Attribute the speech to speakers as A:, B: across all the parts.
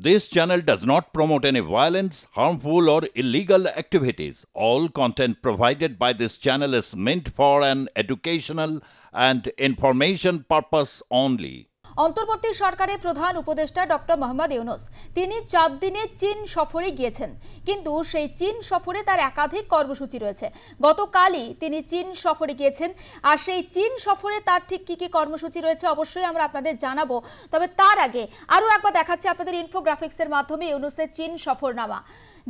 A: This channel does not promote any violence, harmful, or illegal activities. All content provided by this channel is meant for an educational and information purpose only.
B: অন্তর্বর্তী সরকারের প্রধান উপদেষ্টা doctor Mohammad Yunus তিনি 4 দিনে চীন সফরে গিয়েছেন, কিন্তু সেই চীন সফরে তার একাধিক কর্মসূচি রয়েছে। গতকালই তিনি চীন সফরে গিয়েছেন, আর সেই চীন সফরে তার ঠিক কি কি কর্মসূচি রয়েছে অবশ্যই আমরা আপনাদের জানাবো। তবে তার আগে আরও একবার দেখাচ্ছি আপনাদের ইনফোগ্রাফিক্সের মাধ্যমে ইউনূসের চীন সফরনামা।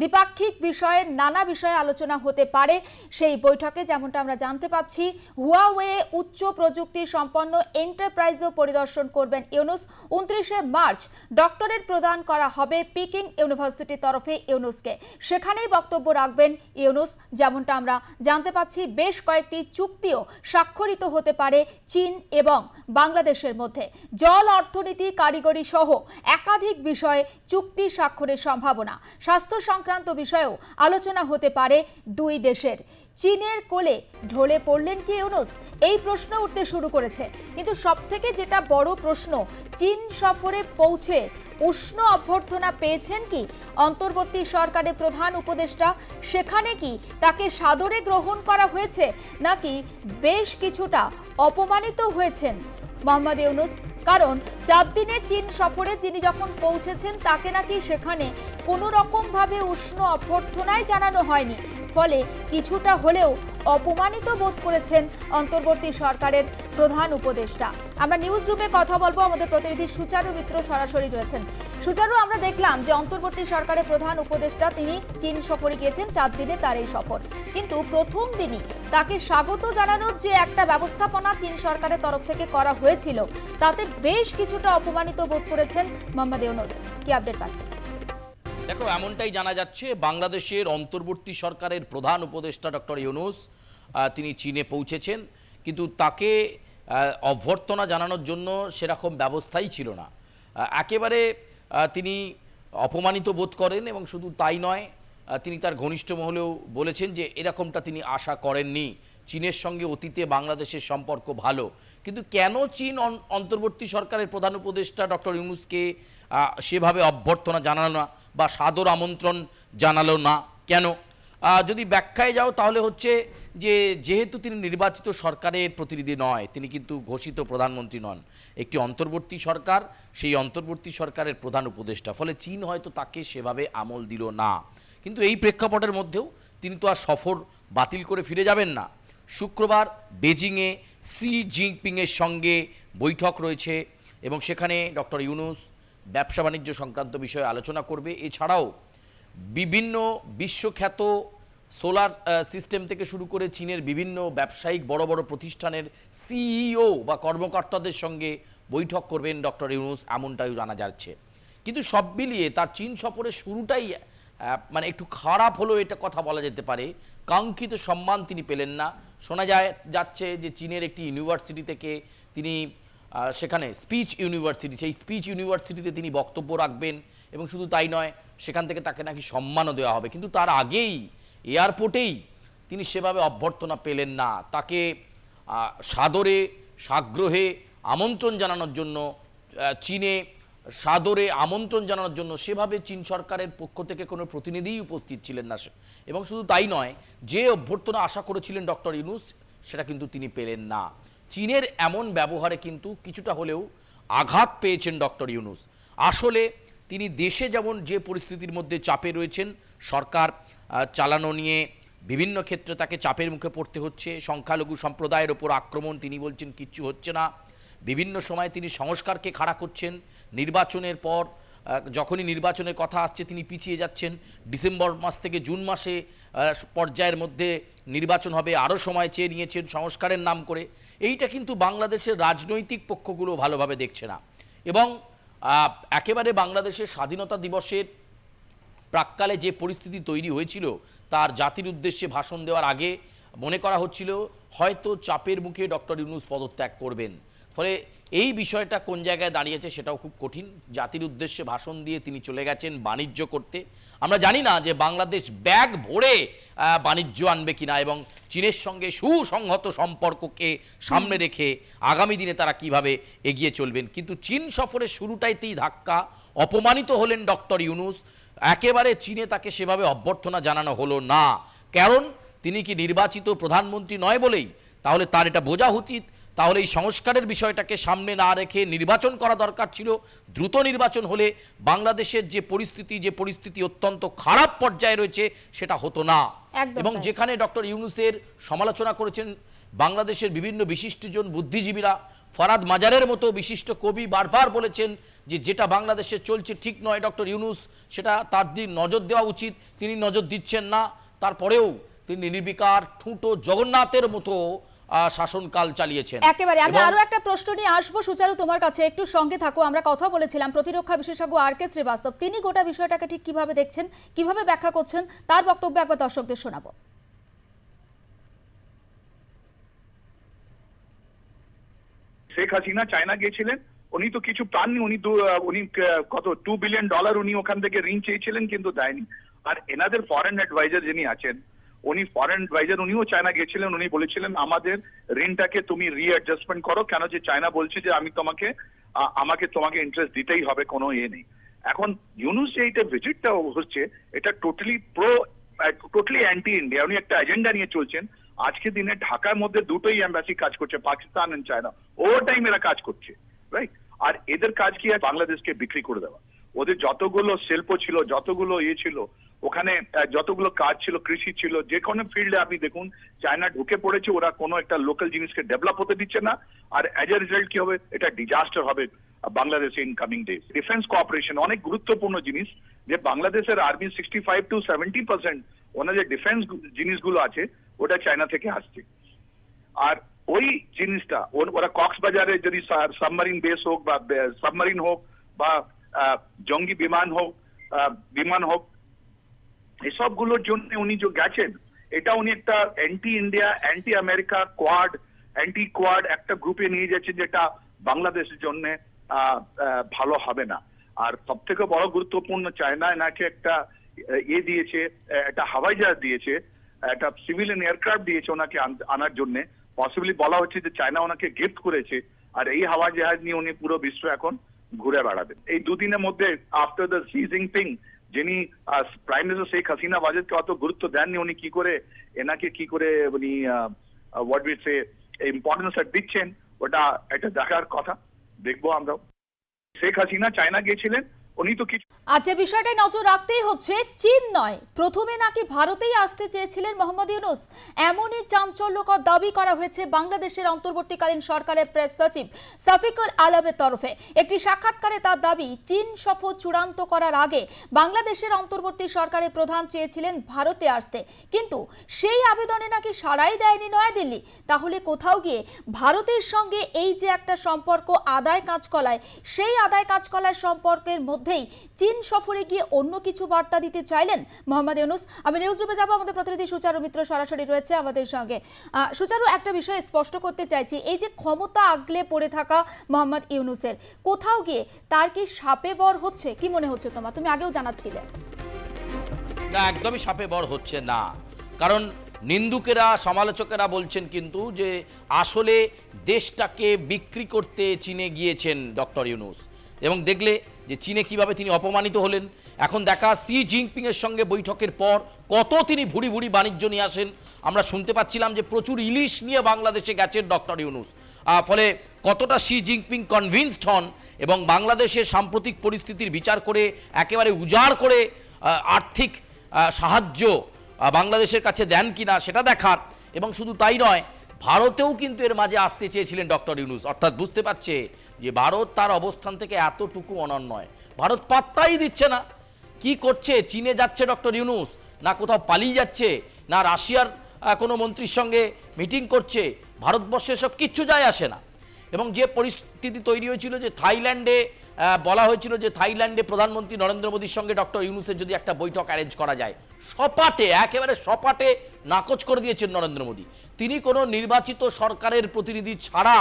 B: দ্বিপাক্ষিক বিষয়ে নানা বিষয়ে আলোচনা হতে পারে সেই বৈঠকে, যেমনটা আমরা জানতে পাচ্ছি। হুয়াওয়ে উচ্চ প্রযুক্তি সম্পন্ন এন্টারপ্রাইজও পরিদর্শন করবেন ইউনূস। 29শে মার্চ ডক্টরেট প্রদান করা হবে পিকিং ইউনিভার্সিটির তরফে ইউনূসকে, সেখানেই বক্তব্য রাখবেন ইউনূস। যেমনটা আমরা জানতে পাচ্ছি, বেশ কয়েকটি চুক্তিও স্বাক্ষরিত হতে পারে চীন এবং বাংলাদেশের মধ্যে। জল, অর্থনীতি, কারিগরি সহ একাধিক বিষয়ে চুক্তি স্বাক্ষরের সম্ভাবনা। স্বাস্থ্য সংক্রান্ত বিষয়েও আলোচনা হতে পারে দুই দেশের। চীনের কোলে ঢলে পড়লেন কি ইউনূস? এই প্রশ্ন উঠতে শুরু করেছে। কিন্তু সবথেকে যেটা বড় প্রশ্ন, চীন সফরে পৌঁছে উষ্ণ অভ্যর্থনা পেয়েছেন কি অন্তর্বর্তী সরকারের প্রধান উপদেষ্টা? সেখানে কি তাকে সাদরে গ্রহণ করা হয়েছে, নাকি বেশ কিছুটা অপমানিত হয়েছেন মোহাম্মদ ইউনূস? কারণ 4 দিনের চীন সফরে তিনি যখন পৌঁছেছেন, তাকে নাকি সেখানে কোনো রকমভাবে উষ্ণ অভ্যর্থনাই জানানো হয়নি। ফলে কিছুটা হলেও অপমানিত বোধ করেছেন অন্তর্বর্তী সরকারের প্রধান উপদেষ্টা। আমরা নিউজ রুমে কথা বলবো, আমাদের প্রতিনিধি সুচারু মিত্র সরাসরি রয়েছেন। সুচারু, আমরা দেখলাম যে অন্তর্বর্তী সরকারের প্রধান উপদেষ্টা তিনি চীন সফরে গিয়েছেন, 4 দিনে তার এই সফর। কিন্তু প্রথম দিনই তাকে স্বাগত জানানোর যে একটা ব্যবস্থাপনা চীন সরকারের তরফ থেকে করা হয়েছিল, তাতে বেশ কিছুটা অপমানিত বোধ করেছেন মোহাম্মদ ইউনূস। কি আপডেট পাচ্ছেন?
C: দেখো, এমনটাই জানা যাচ্ছে বাংলাদেশের অন্তর্বর্তী সরকারের প্রধান উপদেষ্টা ডক্টর ইউনূস তিনি চীনে পৌঁছেছেন, কিন্তু তাকে অভ্যর্থনা জানানোর জন্য সেরকম ব্যবস্থাই ছিল না। একেবারে তিনি অপমানিত বোধ করেন, এবং শুধু তাই নয়, তিনি তার ঘনিষ্ঠ মহলেও বলেছেন যে এরকমটা তিনি আশা করেননি। চীনের সঙ্গে অতীতে বাংলাদেশের সম্পর্ক ভালো, কিন্তু কেন চীন অন্তর্বর্তী সরকারের প্রধান উপদেষ্টা ডক্টর ইউনূসকে সেভাবে অভ্যর্থনা জানালো না বা সাদর আমন্ত্রণ জানালো না কেন? যদি ব্যাখ্যায় যাও তাহলে হচ্ছে যে যেহেতু তিনি নির্বাচিত সরকারের প্রতিনিধি নয়, তিনি কিন্তু ঘোষিত প্রধানমন্ত্রী নন, একটি অন্তর্বর্তী সরকার, সেই অন্তর্বর্তী সরকারের প্রধান উপদেষ্টা, ফলে চীন হয়তো তাকে সেভাবে আমল দিল না। কিন্তু এই প্রেক্ষাপটের মধ্যেও তিনি তো আর সফর বাতিল করে ফিরে যাবেন না। শুক্রবার বেজিংয়ে শি জিনপিংয়ের সঙ্গে বৈঠক রয়েছে, এবং সেখানে ডক্টর ইউনূস ব্যবসা বাণিজ্য সংক্রান্ত বিষয়ে আলোচনা করবে। এছাড়াও বিভিন্ন বিশ্বখ্যাত সোলার সিস্টেম থেকে শুরু করে চীনের বিভিন্ন ব্যবসায়িক বড় বড় প্রতিষ্ঠানের সিইও বা কর্মকর্তাদের সঙ্গে বৈঠক করবেন ডক্টর ইউনূস, এমনটাই জানা যাচ্ছে। কিন্তু সব মিলিয়ে তার চীন সফরের শুরুটাই মানে একটু খারাপ হলো, এটা কথা বলা যেতে পারে। কাঙ্ক্ষিত সম্মান তিনি পেলেন না। শোনা যাচ্ছে যে চীনের একটি ইউনিভার্সিটি থেকে তিনি সেখানে স্পিচ ইউনিভার্সিটি, সেই স্পিচ ইউনিভার্সিটিতে তিনি বক্তব্য রাখবেন, এবং শুধু তাই নয়, সেখান থেকে তাকে নাকি সম্মানও দেওয়া হবে। কিন্তু তার আগেই এয়ারপোর্টেই তিনি সেভাবে অভ্যর্থনা পেলেন না। তাকে সাদরে সাগ্রহে আমন্ত্রণ জানানোর জন্য, চীনে সাদরে আমন্ত্রণ জানানোর জন্য সেভাবে চীন সরকারের পক্ষ থেকে কোনো প্রতিনিধিই উপস্থিত ছিলেন না। এবং শুধু তাই নয়, যে অভ্যর্থনা আশা করেছিলেন ডক্টর ইউনূস, সেটা কিন্তু তিনি পেলেন না। চীনের এমন ব্যবহারে কিন্তু কিছুটা হলেও আঘাত পেয়েছেন ডক্টর ইউনূস। আসলে তিনি দেশে যেমন যে পরিস্থিতির মধ্যে চাপে রয়েছেন, সরকার চালানো নিয়ে বিভিন্ন ক্ষেত্রে তাকে চাপের মুখে পড়তে হচ্ছে। সংখ্যালঘু সম্প্রদায়ের ওপর আক্রমণ, তিনি বলছেন কিচ্ছু হচ্ছে না। বিভিন্ন সময় তিনি সংস্কারকে খাড়া করছেন। নির্বাচনের পর যখনই নির্বাচনের কথা আসছে তিনি পিছিয়ে যাচ্ছেন। ডিসেম্বর মাস থেকে জুন মাসে পর্যায়ের মধ্যে নির্বাচন হবে, আরও সময় চেয়ে নিয়েছেন সংস্কারের নাম করে। এইটা কিন্তু বাংলাদেশের রাজনৈতিক পক্ষগুলো ভালোভাবে দেখছে না। এবং একেবারে বাংলাদেশের স্বাধীনতা দিবসের প্রাক্কালে যে পরিস্থিতি তৈরি হয়েছিল, তার জাতির উদ্দেশ্যে ভাষণ দেওয়ার আগে মনে করা হচ্ছিল হয়তো চাপের মুখে ডক্টর ইউনূস পদত্যাগ করবেন। ফলে এই বিষয়টা কোন জায়গায় দাঁড়িয়েছে সেটাও খুব কঠিন। জাতির উদ্দেশ্যে ভাষণ দিয়ে তিনি চলে গেছেন বাণিজ্য করতে। আমরা জানি না যে বাংলাদেশ ব্যাগ ভরে বাণিজ্য আনবে কিনা, এবং চীনের সঙ্গে সুসংহত সম্পর্ককে সামনে রেখে আগামী দিনে তারা কিভাবে এগিয়ে চলবেন। কিন্তু চীন সফরের শুরুটাইতেই ধাক্কা, অপমানিত হলেন ডক্টর ইউনূস। একেবারে চীনে তাকে সেভাবে অভ্যর্থনা জানানো হলো না, কারণ তিনি কি নির্বাচিত প্রধানমন্ত্রী নয় বলেই? তাহলে তার এটা বোঝা উচিত, তাহলে এই সংস্কারের বিষয়টাকে সামনে না রেখে নির্বাচন করা দরকার ছিল। দ্রুত নির্বাচন হলে বাংলাদেশের যে পরিস্থিতি অত্যন্ত খারাপ পর্যায়ে রয়েছে সেটা হতো না।
B: একদম
C: এবং
B: তাই।
C: যেখানে ডক্টর ইউনূসের সমালোচনা করেছেন বাংলাদেশের বিভিন্ন বিশিষ্টজন বুদ্ধিজীবীরা, ফরাদ মাজারের মতো বিশিষ্ট কবি বারবার বলেছেন যে যেটা বাংলাদেশে চলছে ঠিক নয়, ডক্টর ইউনূস সেটা তার দিন নজর দেওয়া উচিত, তিনি নজর দিচ্ছেন না। তারপরেও তিনি নির্বিকার ঠুঁটো জগন্নাথের মতো শাসনকাল চালিয়েছেন।
B: একেবারে আমি
C: এবং
B: আরো একটা প্রশ্ন নিয়ে আসবো সুচারু, তোমার কাছে একটু সঙ্গে থাকো। আমরা কথা বলেছিলাম প্রতিরক্ষা বিশেষজ্ঞ আর.কে. শ্রীবাস্তব, তিনি গোটা বিষয়টাকে ঠিক কিভাবে দেখছেন, কিভাবে ব্যাখ্যা করছেন, তার বক্তব্য একবার দর্শকদের শোনাবো।
D: শেখ হাসিনা চায়না গিয়েছিলেন, উনি তো কিছু পাননি। উনি কত $2 বিলিয়ন উনি ওখান থেকে ঋণ চেয়েছিলেন কিন্তু দেয়নি। আর এনাদের ফরেন অ্যাডভাইজার যিনি আছেন, উনি ফরেন অ্যাডভাইজার, উনিও চায়না গিয়েছিলেন। উনি বলেছিলেন আমাদের ঋণটাকে তুমি রিঅ্যাডজাস্টমেন্ট করো, কেন যে চায়না বলছে যে আমাকে তোমাকে ইন্টারেস্ট দিতেই হবে, কোনো ইয়ে নেই। এখন ইউনূস যে এইটা ভিজিটটা হচ্ছে, এটা টোটালি অ্যান্টি ইন্ডিয়া। উনি একটা এজেন্ডা নিয়ে চলছেন। আজকে দিনে ঢাকার মধ্যে দুটোই এম্বাসি কাজ করছে, Pakistan and China. Over time এরা কাজ করছে, রাইট? আর এদের কাজ কি বাংলাদেশকে বিক্রি করে দেওয়া। ওদের যতগুলো শিল্প ছিল, যতগুলো ইয়ে ছিল ওখানে, যতগুলো কাজ ছিল, কৃষি ছিল, যে কোনো ফিল্ডে আপনি দেখুন চায়না ঢুকে পড়েছে। ওরা কোনো একটা লোকাল জিনিসকে ডেভেলপ হতে দিচ্ছে না। আর অ্যাজ এ রিজাল্ট কি হবে? এটা ডিজাস্টার হবে বাংলাদেশে in coming days. Defence cooperation অনেক গুরুত্বপূর্ণ জিনিস, যে বাংলাদেশের আর্মি 65 to 70% ওনার যে ডিফেন্স জিনিসগুলো আছে ওটা চায়না থেকে আসছে। আর ওই জিনিসটা ওরা কক্সবাজারে যদি সাবমারিন বেস হোক বা সাবমারিন হোক বা জঙ্গি বিমান হোক, এসবগুলোর জন্য উনি যে গেছেন, এটা উনি একটা anti India, anti America, anti quad একটা গ্রুপে নিয়ে যাচ্ছেন, যেটা বাংলাদেশের জন্য ভালো হবে না। আর সব থেকে বড় গুরুত্বপূর্ণ, চায়না এনাকে একটা ইয়ে দিয়েছে, একটা হাওয়াই জাহাজ দিয়েছে, একটা সিভিলিয়ান এয়ারক্রাফট দিয়েছে ওনাকে আনার জন্য। পসিবলি বলা হচ্ছে যে চায়না ওনাকে গিফট করেছে। আর এই হাওয়াই জাহাজ নিয়ে উনি পুরো বিশ্ব এখন ঘুরে বেড়াবেন। এই দুদিনের মধ্যে আফটার দ্য শি জিনপিং, যিনি প্রাইম মিনিস্টার শেখ হাসিনা বাজেটকে অত গুরুত্ব দেননি, উনি এনাকে কি করে উনি হোয়াট উই সে ইম্পর্টেন্স দিচ্ছেন, ওটা একটা দেখার কথা। দেখবো আমরাও। শেখ হাসিনা চায়না গিয়েছিলেন, উনি তো কিছু
B: আচ্ছা, বিষয়টায় নজর রাখতেই হচ্ছে। চীন নয়, প্রথমে নাকি ভারতেই আসতে চেয়েছিলেন মোহাম্মদ ইউনূস, এমনই চাঞ্চল্যকর দাবি করা হয়েছে বাংলাদেশের অন্তর্বর্তীকালীন সরকারের প্রেস সচিব শফিকুল আলমের তরফে। একটি সাক্ষাৎকারে তার দাবি, চীন সফর চূড়ান্ত করার আগে বাংলাদেশের অন্তর্বর্তী সরকারের প্রধান চেয়েছিলেন ভারতে আসতে, কিন্তু সেই আবেদনে নাকি সাড়াই দেয়নি নয়াদিল্লি। তাহলে কোথাও গিয়ে ভারতের সঙ্গে এই যে একটা সম্পর্ক আদায় কাঁচকলায়, সেই আদায় কাঁচকলার সম্পর্কের মধ্যেই চীন সফরে গিয়ে অন্য কিছু বার্তা দিতে চাইলেন মোহাম্মদ ইউনূস। আমি নিউজ রুমে যাবো, আমাদের প্রতিনিধি সুচারু মিত্র সরাসরি রয়েছে আমাদের সঙ্গে। সুচারু, একটা বিষয় স্পষ্ট করতে চাইছি, এই যে ক্ষমতা আগলে পড়ে থাকা মোহাম্মদ ইউনূসের, কোথাও গিয়ে তার কি সাপে বর হচ্ছে? কি মনে হচ্ছে তোমার? তুমি আগেও জানাচ্ছিলে।
C: না, একদমই সাপে বর হচ্ছে না, কারণ নিন্দুকেরা, সমালোচকেরা বলছেন কিন্তু যে আসলে দেশটাকে বিক্রি করতে চীনে গিয়েছেন ডক্টর ইউনূস। এবং দেখলে যে চীনে কিভাবে তিনি অপমানিত হলেন। এখন দেখা শি জিনপিং এর সঙ্গে বৈঠকের পর কত তিনি ভুড়ি ভুড়ি বাণিজ্য নিয়ে আসেন। আমরা শুনতে পাচ্ছিলাম যে প্রচুর ইলিশ নিয়ে বাংলাদেশে গেছেন ডক্টর ইউনূস। ফলে কতটা শি জিনপিং কনভিন্সড হন এবং বাংলাদেশের সাম্প্রতিক পরিস্থিতির বিচার করে একেবারে উজাড় করে আর্থিক সাহায্য বাংলাদেশের কাছে দেন কিনা সেটা দেখার। এবং শুধু তাই নয়, ভারতেও কিন্তু এর মাঝে আসতে চেয়েছিলেন ডক্টর ইউনূস। অর্থাৎ বুঝতে পারছে যে ভারত তার অবস্থান থেকে এতটুকু অনন্যয়। ভারত পাত্তাই দিচ্ছে না। কি করছে? চীনে যাচ্ছে ডক্টর ইউনূস, না কোথাও পালিয়ে যাচ্ছে, না রাশিয়ার কোনো মন্ত্রীর সঙ্গে মিটিং করছে। ভারতবর্ষে সব কিচ্ছু যায় আসে না। এবং যে পরিস্থিতি তৈরি হয়েছিল যে থাইল্যান্ডে বলা হয়েছিল যে থাইল্যান্ডে প্রধানমন্ত্রী নরেন্দ্র মোদীর সঙ্গে ডক্টর ইউনূসের যদি একটা বৈঠক অ্যারেঞ্জ করা যায়, সপাটে একেবারে সপাটে নাকচ করে দিয়েছেন নরেন্দ্র মোদী। তিনি কোনো নির্বাচিত সরকারের প্রতিনিধি ছাড়া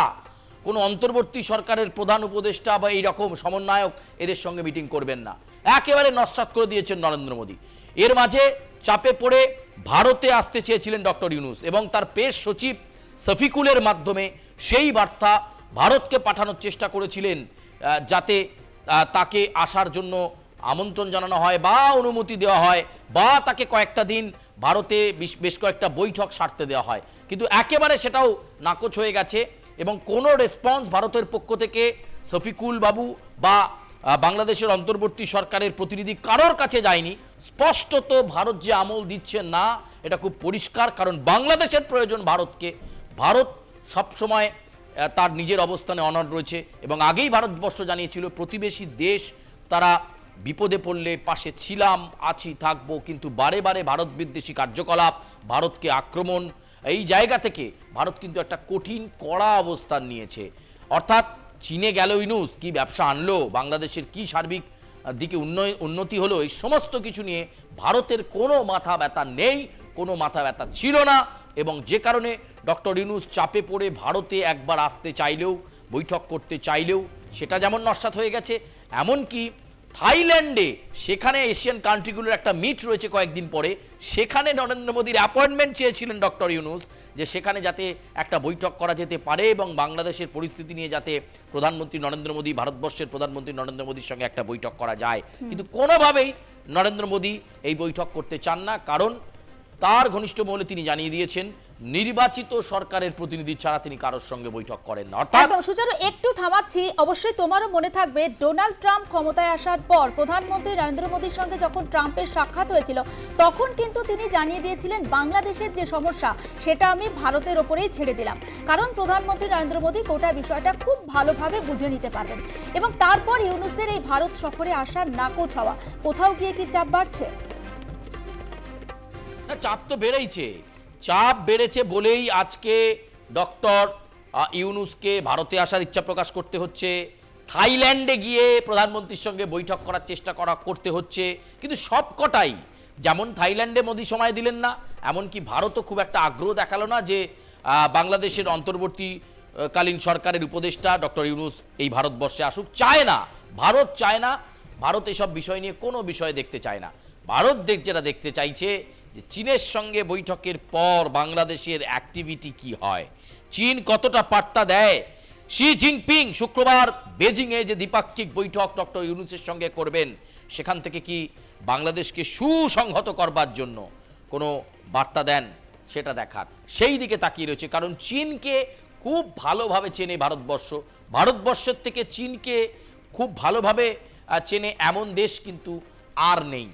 C: কোনো অন্তর্বর্তী সরকারের প্রধান উপদেষ্টা বা এইরকম সমন্বয়ক এদের সঙ্গে মিটিং করবেন না, একেবারে নস্যাৎ করে দিয়েছেন নরেন্দ্র মোদী। এর মাঝে চাপে পড়ে ভারতে আসতে চেয়েছিলেন ডক্টর ইউনূস এবং তার প্রেস সচিব শফিকুলের মাধ্যমে সেই বার্তা ভারতকে পাঠানোর চেষ্টা করেছিলেন, যাতে তাকে আসার জন্য আমন্ত্রণ জানানো হয় বা অনুমতি দেওয়া হয় বা তাকে কয়েকটা দিন ভারতে বেশ কয়েকটা বৈঠক সারতে দেওয়া হয়, কিন্তু একেবারে সেটাও নাকচ হয়ে গেছে এবং কোনো রেসপন্স ভারতের পক্ষ থেকে শফিকুল বাবু বা বাংলাদেশের অন্তর্বর্তী সরকারের প্রতিনিধি কারোর কাছে যায়নি। স্পষ্টত ভারত যে আমল দিচ্ছে না এটা খুব পরিষ্কার, কারণ বাংলাদেশের প্রয়োজন ভারতকে। ভারত সবসময় তার নিজের অবস্থানে অনড় রয়েছে এবং আগেই ভারতবর্ষ জানিয়েছিল প্রতিবেশী দেশ তারা বিপদে পড়লে পাশে ছিলাম, আছি, থাকবো, কিন্তু বারে বারে ভারত বিদ্বেষী কার্যকলাপ, ভারতকে আক্রমণ, এই জায়গা থেকে ভারত কিন্তু একটা কঠিন কড়া অবস্থান নিয়েছে। অর্থাৎ চীনে গেল ইউনূস, কি ব্যবসা আনলো, বাংলাদেশের কি সার্বিক দিকে উন্নতি হলো, এই সমস্ত কিছু নিয়ে ভারতের কোনো মাথা ব্যথা নেই, কোনো মাথা ব্যথা ছিল না এবং যে কারণে ডক্টর ইউনূস চাপে পড়ে ভারতে একবার আসতে চাইলেও, বৈঠক করতে চাইলেও সেটা যেমন নস্যাৎ হয়ে গেছে, এমনকি থাইল্যান্ডে, সেখানে এশিয়ান কান্ট্রিগুলোর একটা মিট রয়েছে কয়েকদিন পরে, সেখানে নরেন্দ্র মোদীর অ্যাপয়েন্টমেন্ট চেয়েছিলেন ডক্টর ইউনূস যে সেখানে যাতে একটা বৈঠক করা যেতে পারে এবং বাংলাদেশের পরিস্থিতি নিয়ে যাতে প্রধানমন্ত্রী নরেন্দ্র মোদী, ভারতবর্ষের প্রধানমন্ত্রী নরেন্দ্র মোদীর সঙ্গে একটা বৈঠক করা যায়, কিন্তু কোনোভাবেই নরেন্দ্র মোদী এই বৈঠক করতে চান না, কারণ তার ঘনিষ্ঠ মহলে তিনি জানিয়ে দিয়েছেন নির্বাচিত সরকারের প্রতিনিধি ছাড়া তিনি কারোর সঙ্গে বৈঠক করেন না। অর্থাৎ
B: একদম সুচারু, একটু থামাচ্ছি, অবশ্যই তোমারও মনে থাকবে ডোনাল্ড ট্রাম্প ক্ষমতায় আসার পর প্রধানমন্ত্রী নরেন্দ্র মোদীর সঙ্গে যখন ট্রাম্পের সাক্ষাৎ হয়েছিল তখন কিন্তু তিনি জানিয়ে দিয়েছিলেন বাংলাদেশের যে সমস্যা সেটা আমি ভারতের ওপরেই ছেড়ে দিলাম, কারণ প্রধানমন্ত্রী নরেন্দ্র মোদী গোটা বিষয়টা খুব ভালোভাবে বুঝে নিতে পারবেন। এবং তারপর ইউনূসের এই ভারত সফরে আসার নাকচ হওয়া, কোথাও গিয়ে কি চাপ বাড়ছে?
C: না, চাপ তো বেড়েইছে, চাপ বেড়েছে বলেই আজকে ডক্টর ইউনূসকে ভারতে আসার ইচ্ছা প্রকাশ করতে হচ্ছে, থাইল্যান্ডে গিয়ে প্রধানমন্ত্রীর সঙ্গে বৈঠক করার চেষ্টা করতে হচ্ছে, কিন্তু সবকটাই যেমন থাইল্যান্ডে মোদী সময় দিলেন না, এমনকি ভারতও খুব একটা আগ্রহ দেখালো না যে বাংলাদেশের অন্তর্বর্তীকালীন সরকারের উপদেষ্টা ডক্টর ইউনূস এই ভারতবর্ষে আসুক। চায় না, ভারত চায় না, ভারত এসব বিষয় নিয়ে কোনো বিষয় দেখতে চায় না। ভারত যেটা দেখতে চাইছে যে চীনের সঙ্গে বৈঠকের পর বাংলাদেশের অ্যাক্টিভিটি কি হয়, চীন কতটা পাত্তা দেয়। শি জিনপিং শুক্রবার বেজিংয়ে যে দ্বিপাক্ষিক বৈঠক ডক্টর ইউনূসের সঙ্গে করবেন, সেখান থেকে কি বাংলাদেশকে সুসংহত করবার জন্য কোনো বার্তা দেন সেটা দেখার, সেই দিকে তাকিয়ে রয়েছে। কারণ চীনকে খুব ভালোভাবে চেনে ভারতবর্ষ, ভারতবর্ষের থেকে চীনকে খুব ভালোভাবে চেনে এমন দেশ কিন্তু আর নেই।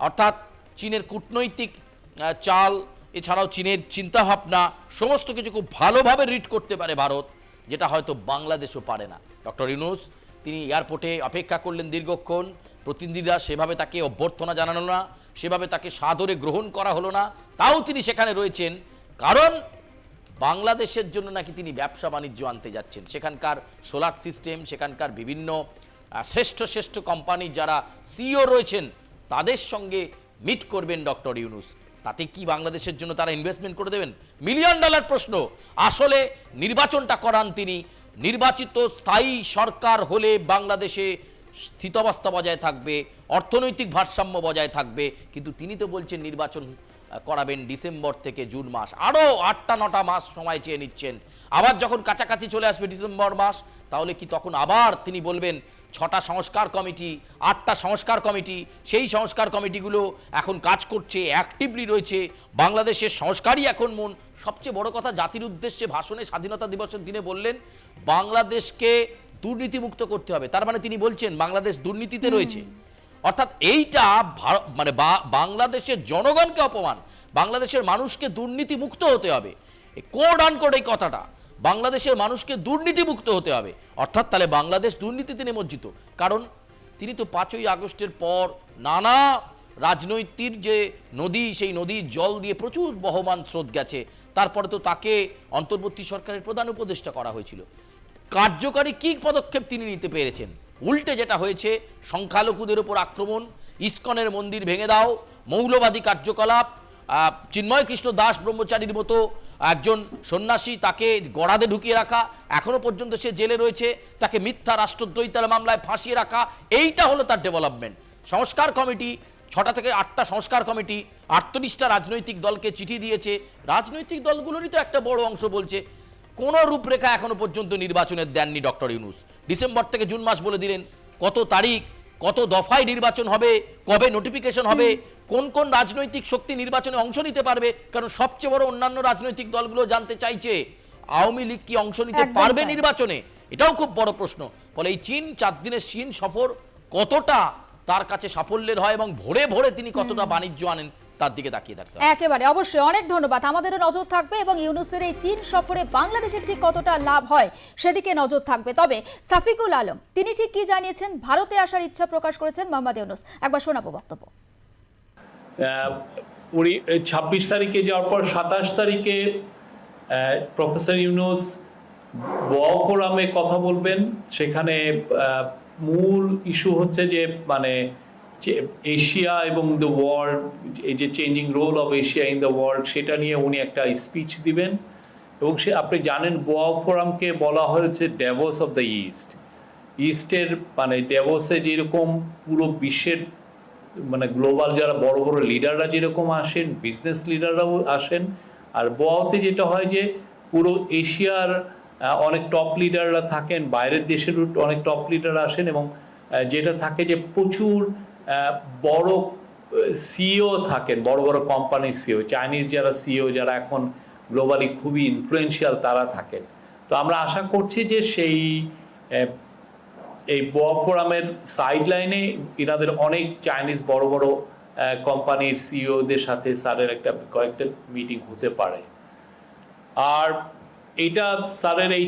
C: অর্থাৎ চীনের কূটনৈতিক চাল, এছাড়াও চীনের চিন্তাভাবনা, সমস্ত কিছু খুব ভালোভাবে রিড করতে পারে ভারত, যেটা হয়তো বাংলাদেশও পারে না। ডক্টর ইউনূস তিনি এয়ারপোর্টে অপেক্ষা করলেন দীর্ঘক্ষণ, প্রতিনিধিরা সেভাবে তাকে অভ্যর্থনা জানানো না, সেভাবে তাকে সাদরে গ্রহণ করা হলো না, তাও তিনি সেখানে রয়েছেন, কারণ বাংলাদেশের জন্য নাকি তিনি ব্যবসা বাণিজ্য আনতে যাচ্ছেন। সেখানকার সোলার সিস্টেম, সেখানকার বিভিন্ন শ্রেষ্ঠ শ্রেষ্ঠ কোম্পানির যারা সিইও রয়েছেন তাদের সঙ্গে মিট করবেন ডক্টর ইউনূস। তাতে কি বাংলাদেশের জন্য তারা ইনভেস্টমেন্ট করে দেবেন? $1 মিলিয়ন প্রশ্ন। আসলে নির্বাচনটা করান তিনি, নির্বাচিত স্থায়ী সরকার হলে বাংলাদেশে স্থিতাবস্থা বজায় থাকবে, অর্থনৈতিক ভারসাম্য বজায় থাকবে, কিন্তু তিনি তো বলছেন নির্বাচন করাবেন ডিসেম্বর থেকে জুন মাস, আরও 8-9 মাস সময় চেয়ে নিচ্ছেন। আবার যখন কাছাকাছি চলে আসবে ডিসেম্বর মাস, তাহলে কি তখন আবার তিনি বলবেন 6টা সংস্কার কমিটি, 8টা সংস্কার কমিটি, সেই সংস্কার কমিটিগুলো এখন কাজ করছে, অ্যাক্টিভলি রয়েছে, বাংলাদেশের সংস্কারই এখন মন। সবচেয়ে বড় কথা, জাতির উদ্দেশ্যে ভাষণে স্বাধীনতা দিবসের দিনে বললেন বাংলাদেশকে দুর্নীতিমুক্ত করতে হবে। তার মানে তিনি বলছেন বাংলাদেশ দুর্নীতিতে রয়েছে। অর্থাৎ এইটা মানে বাংলাদেশের জনগণকে অপমান, বাংলাদেশের মানুষকে দুর্নীতি মুক্ত হতে হবে, কোড আনকোড এই কথাটা, বাংলাদেশের মানুষকে দুর্নীতি মুক্ত হতে হবে। অর্থাৎ তাহলে বাংলাদেশ দুর্নীতিতে নিমজ্জিত, কারণ তিনি তো 5ই আগস্টের পর নানা রাজনৈতিক যে নদী, সেই নদীর জল দিয়ে প্রচুর বহমান স্রোত গেছে, তারপরে তো তাকে অন্তর্বর্তী সরকারের প্রধান উপদেষ্টা করা হয়েছিল। কার্যকারী কী পদক্ষেপ তিনি নিতে পেরেছেন? উল্টে যেটা হয়েছে, সংখ্যালঘুদের উপর আক্রমণ, ইসকনের মন্দির ভেঙে দাও, মৌলবাদী কার্যকলাপ, চিন্ময় কৃষ্ণ দাস ব্রহ্মচারীর মতো একজন সন্ন্যাসী তাকে গড়াদে ঢুকিয়ে রাখা, এখনো পর্যন্ত সে জেলে রয়েছে, তাকে মিথ্যা রাষ্ট্রদ্রোহিতার মামলায় ফাঁসিয়ে রাখা, এইটা হলো তার ডেভেলপমেন্ট। সংস্কার কমিটি, 6টা থেকে 8টা সংস্কার কমিটি 48টা রাজনৈতিক দলকে চিঠি দিয়েছে, রাজনৈতিক দলগুলোরই তো একটা বড় অংশ বলছে কোনো রূপরেখা এখনো পর্যন্ত নির্বাচনের দেননি ডক্টর ইউনূস। ডিসেম্বর থেকে জুন মাস বলে দিলেন, কত তারিখ, কত দফায় নির্বাচন হবে, কবে নোটিফিকেশন হবে, কোন কোন রাজনৈতিক শক্তি নির্বাচনে অংশ নিতে পারবে। কারণ সবচেয়ে বড় অন্যান্য রাজনৈতিক দলগুলো জানতে চাইছে আওয়ামী লীগ কি অংশ নিতে
B: একদম
C: পারবে
B: তাই।
C: নির্বাচনে, এটাও খুব বড় প্রশ্ন। ফলে এই 4 দিনের চীন সফর কতটা তার কাছে সাফল্যের হয় এবং ভোরে ভোরে তিনি কতটা বাণিজ্য আনেন তার দিকে তাকিয়ে থাকতে হবে।
B: একেবারে অবশ্যই, অনেক ধন্যবাদ। আমাদেরও নজর থাকবে এবং ইউনূসের এই চীন সফরে বাংলাদেশের ঠিক কতটা লাভ হয় সেদিকে নজর থাকবে। তবে সাফিকুল আলম তিনি ঠিক কি জানিয়েছেন, ভারতে আসার ইচ্ছা প্রকাশ করেছেন মোহাম্মদ ইউনূস, একবার শোনাবো বক্তব্য।
E: 26 তারিখে যাওয়ার পর 27 তারিখে প্রফেসর ইউনূস ওয়াও ফোরামে কথা বলবেন। সেখানে মূল ইস্যু হচ্ছে যে মানে এশিয়া এবং দ্য ওয়ার্ল্ড, এই যে changing role of Asia in the world, সেটা নিয়ে উনি একটা স্পিচ দিবেন। এবং আপনি জানেন ওয়াও ফোরামকে বলা হয়েছে ড্যাভোস অফ দ্য ইস্ট। ইস্টের মানে ড্যাভোসে যেরকম পুরো বিশ্বের মানে গ্লোবাল যারা বড় বড় লিডাররা যেরকম আসেন, বিজনেস লিডাররাও আসেন, আর বোয়াতে যেটা হয় যে পুরো এশিয়ার অনেক টপ লিডাররা থাকেন, বাইরের দেশের অনেক টপ লিডার আসেন, এবং যেটা থাকে যে প্রচুর বড় সিইও থাকেন, বড় বড় কোম্পানির সিইও, চাইনিজ যারা সিইও, যারা এখন গ্লোবালি খুবই ইনফ্লুয়েন্সিয়াল, তারা থাকেন। তো আমরা আশা করছি যে এই ওয়াও ফোরামের সাইডলাইনে এনাদের অনেক চাইনিজ বড় বড় কোম্পানির সিইওদের সাথে স্যারের কয়েকটা মিটিং হতে পারে। আর এটা স্যারের এই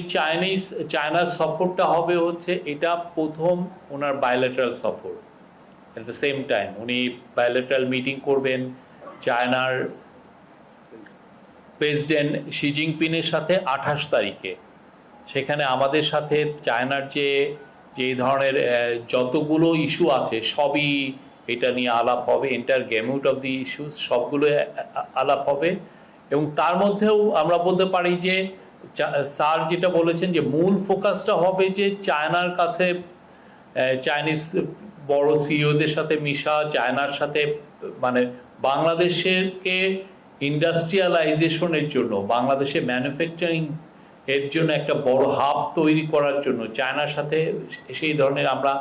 E: চায়নার সফরটা হবে হচ্ছে এটা প্রথম ওনার বায়োলেটারাল সফর। এট দ্য সেম টাইম উনি বায়োলেটারাল মিটিং করবেন চায়নার প্রেসিডেন্ট শি জিনপিংয়ের সাথে 28 তারিখে। সেখানে আমাদের সাথে চায়নার যে ধরনের যতগুলো ইস্যু আছে সবই এটা নিয়ে আলাপ হবে, এন্টার গেমিউট অফ দি ইস্যুস সবগুলো আলাপ হবে। এবং তার মধ্যেও আমরা বলতে পারি যে স্যার যেটা বলেছেন যে মূল ফোকাসটা হবে যে চায়নার কাছে চাইনিজ বড় সিইওদের সাথে মিশা, চায়নার সাথে মানে বাংলাদেশকে ইন্ডাস্ট্রিয়ালাইজেশনের জন্য, বাংলাদেশে ম্যানুফ্যাকচারিং এর জন্য একটা বড় হাব তৈরি করার জন্য চায়নার সাথে সেই ধরনের আমরা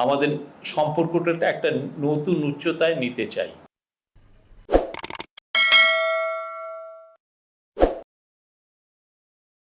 E: আমাদের সম্পর্কটা একটা নতুন উচ্চতায় নিতে চাই।